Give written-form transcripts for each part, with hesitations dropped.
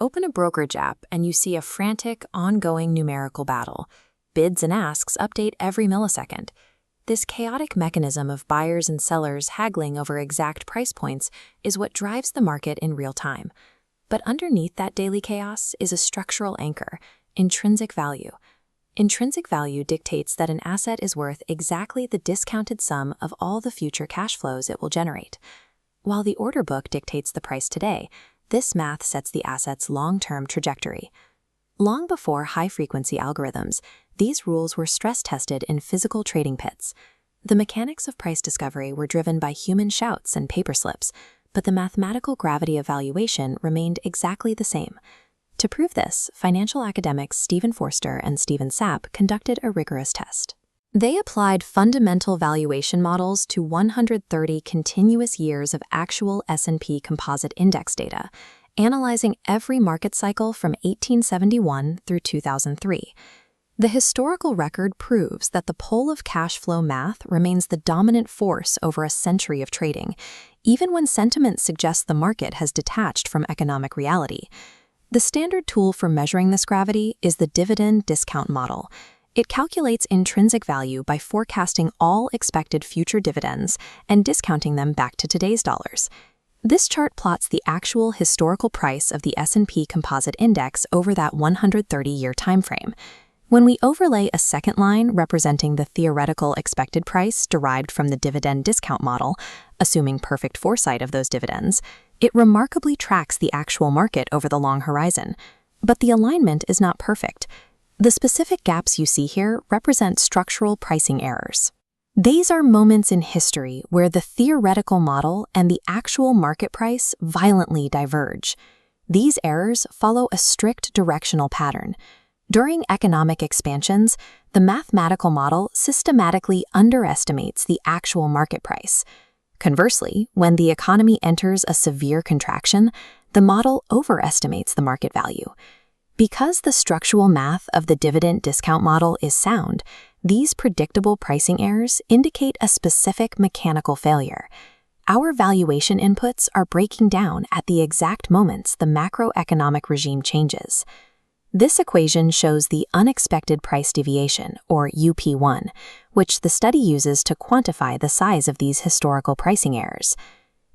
Open a brokerage app and you see a frantic, ongoing numerical battle. Bids and asks update every millisecond. This chaotic mechanism of buyers and sellers haggling over exact price points is what drives the market in real time. But underneath that daily chaos is a structural anchor: intrinsic value. Intrinsic value dictates that an asset is worth exactly the discounted sum of all the future cash flows it will generate. While the order book dictates the price today, this math sets the asset's long-term trajectory. Long before high-frequency algorithms, these rules were stress-tested in physical trading pits. The mechanics of price discovery were driven by human shouts and paper slips, but the mathematical gravity of valuation remained exactly the same. To prove this, financial academics Stephen Forster and Stephen Sapp conducted a rigorous test. They applied fundamental valuation models to 130 continuous years of actual S&P composite index data, analyzing every market cycle from 1871 through 2003. The historical record proves that the pull of cash flow math remains the dominant force over a century of trading, even when sentiment suggests the market has detached from economic reality. The standard tool for measuring this gravity is the dividend discount model. It calculates intrinsic value by forecasting all expected future dividends and discounting them back to today's dollars. This chart plots the actual historical price of the S&P Composite Index over that 130-year timeframe. When we overlay a second line representing the theoretical expected price derived from the dividend discount model, assuming perfect foresight of those dividends, it remarkably tracks the actual market over the long horizon. But the alignment is not perfect. The specific gaps you see here represent structural pricing errors. These are moments in history where the theoretical model and the actual market price violently diverge. These errors follow a strict directional pattern. During economic expansions, the mathematical model systematically underestimates the actual market price. Conversely, when the economy enters a severe contraction, the model overestimates the market value. Because the structural math of the dividend discount model is sound, these predictable pricing errors indicate a specific mechanical failure. Our valuation inputs are breaking down at the exact moments the macroeconomic regime changes. This equation shows the unexpected price deviation, or UP1, which the study uses to quantify the size of these historical pricing errors.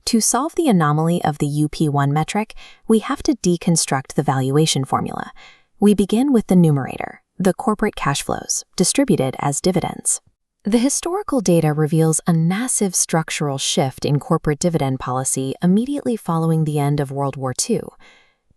To solve the anomaly of the UP1 metric, we have to deconstruct the valuation formula. We begin with the numerator, the corporate cash flows, distributed as dividends. The historical data reveals a massive structural shift in corporate dividend policy immediately following the end of World War II.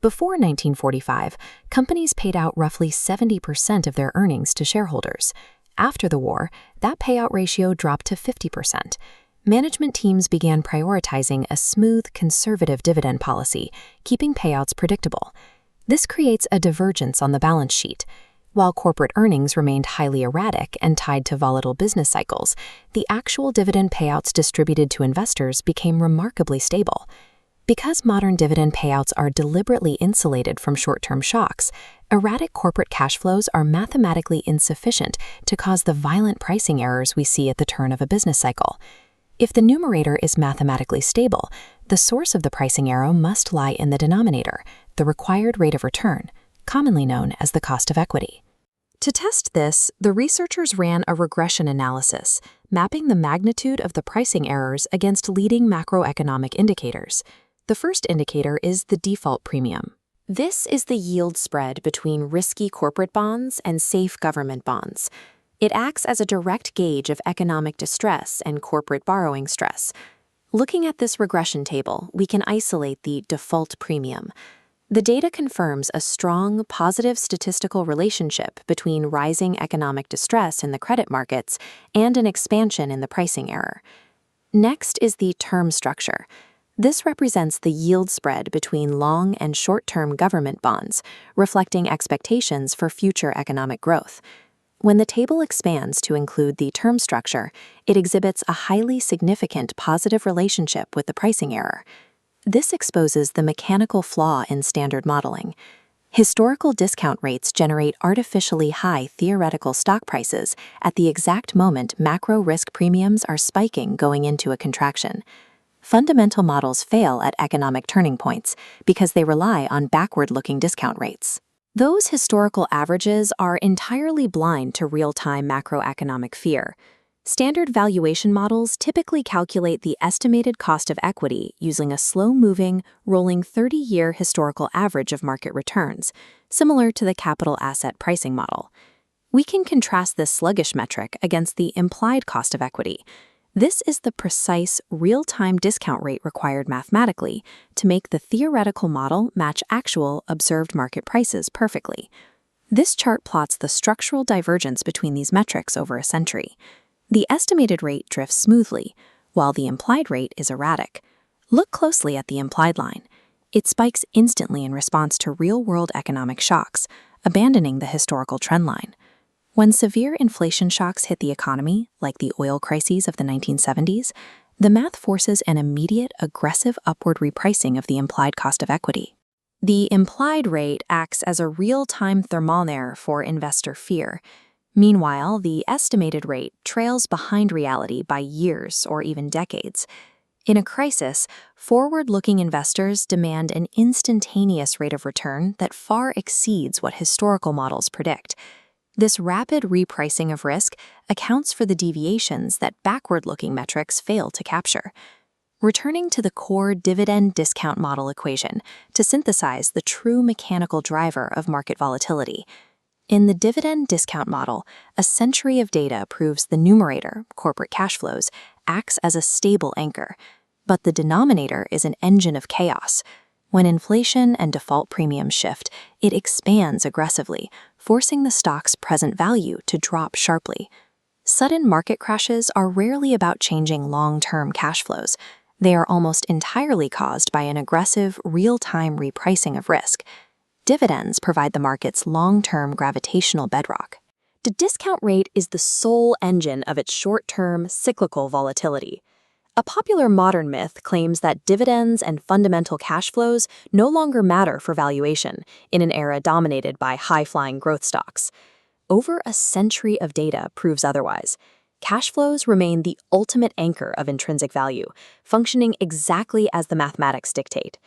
Before 1945, companies paid out roughly 70% of their earnings to shareholders. After the war, that payout ratio dropped to 50%. Management teams began prioritizing a smooth, conservative dividend policy, keeping payouts predictable. This creates a divergence on the balance sheet. While corporate earnings remained highly erratic and tied to volatile business cycles, the actual dividend payouts distributed to investors became remarkably stable. Because modern dividend payouts are deliberately insulated from short-term shocks, erratic corporate cash flows are mathematically insufficient to cause the violent pricing errors we see at the turn of a business cycle. If the numerator is mathematically stable, the source of the pricing error must lie in the denominator, the required rate of return, commonly known as the cost of equity. To test this, the researchers ran a regression analysis, mapping the magnitude of the pricing errors against leading macroeconomic indicators. The first indicator is the default premium. This is the yield spread between risky corporate bonds and safe government bonds. It acts as a direct gauge of economic distress and corporate borrowing stress. Looking at this regression table, we can isolate the default premium. The data confirms a strong, positive statistical relationship between rising economic distress in the credit markets and an expansion in the pricing error. Next is the term structure. This represents the yield spread between long and short-term government bonds, reflecting expectations for future economic growth. When the table expands to include the term structure, it exhibits a highly significant positive relationship with the pricing error. This exposes the mechanical flaw in standard modeling. Historical discount rates generate artificially high theoretical stock prices at the exact moment macro risk premiums are spiking going into a contraction. Fundamental models fail at economic turning points because they rely on backward-looking discount rates. Those historical averages are entirely blind to real-time macroeconomic fear. Standard valuation models typically calculate the estimated cost of equity using a slow-moving, rolling 30-year historical average of market returns, similar to the capital asset pricing model. We can contrast this sluggish metric against the implied cost of equity. This is the precise, real-time discount rate required mathematically to make the theoretical model match actual observed market prices perfectly. This chart plots the structural divergence between these metrics over a century. The estimated rate drifts smoothly, while the implied rate is erratic. Look closely at the implied line. It spikes instantly in response to real-world economic shocks, abandoning the historical trend line. When severe inflation shocks hit the economy, like the oil crises of the 1970s, the math forces an immediate, aggressive upward repricing of the implied cost of equity. The implied rate acts as a real-time thermometer for investor fear. Meanwhile, the estimated rate trails behind reality by years or even decades. In a crisis, forward-looking investors demand an instantaneous rate of return that far exceeds what historical models predict. This rapid repricing of risk accounts for the deviations that backward-looking metrics fail to capture. Returning to the core dividend discount model equation to synthesize the true mechanical driver of market volatility. In the dividend discount model, a century of data proves the numerator, corporate cash flows, acts as a stable anchor, but the denominator is an engine of chaos. When inflation and default premiums shift, it expands aggressively, forcing the stock's present value to drop sharply. Sudden market crashes are rarely about changing long-term cash flows. They are almost entirely caused by an aggressive, real-time repricing of risk. Dividends provide the market's long-term gravitational bedrock. The discount rate is the sole engine of its short-term, cyclical volatility. A popular modern myth claims that dividends and fundamental cash flows no longer matter for valuation in an era dominated by high-flying growth stocks. Over a century of data proves otherwise. Cash flows remain the ultimate anchor of intrinsic value, functioning exactly as the mathematics dictate.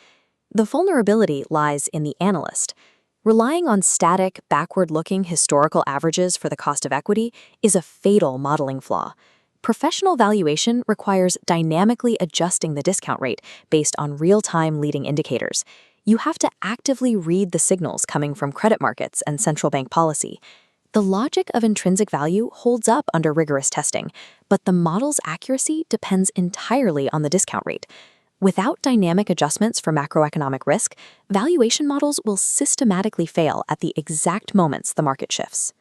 The vulnerability lies in the analyst. Relying on static, backward-looking historical averages for the cost of equity is a fatal modeling flaw. Professional valuation requires dynamically adjusting the discount rate based on real-time leading indicators. You have to actively read the signals coming from credit markets and central bank policy. The logic of intrinsic value holds up under rigorous testing, but the model's accuracy depends entirely on the discount rate. Without dynamic adjustments for macroeconomic risk, valuation models will systematically fail at the exact moments the market shifts.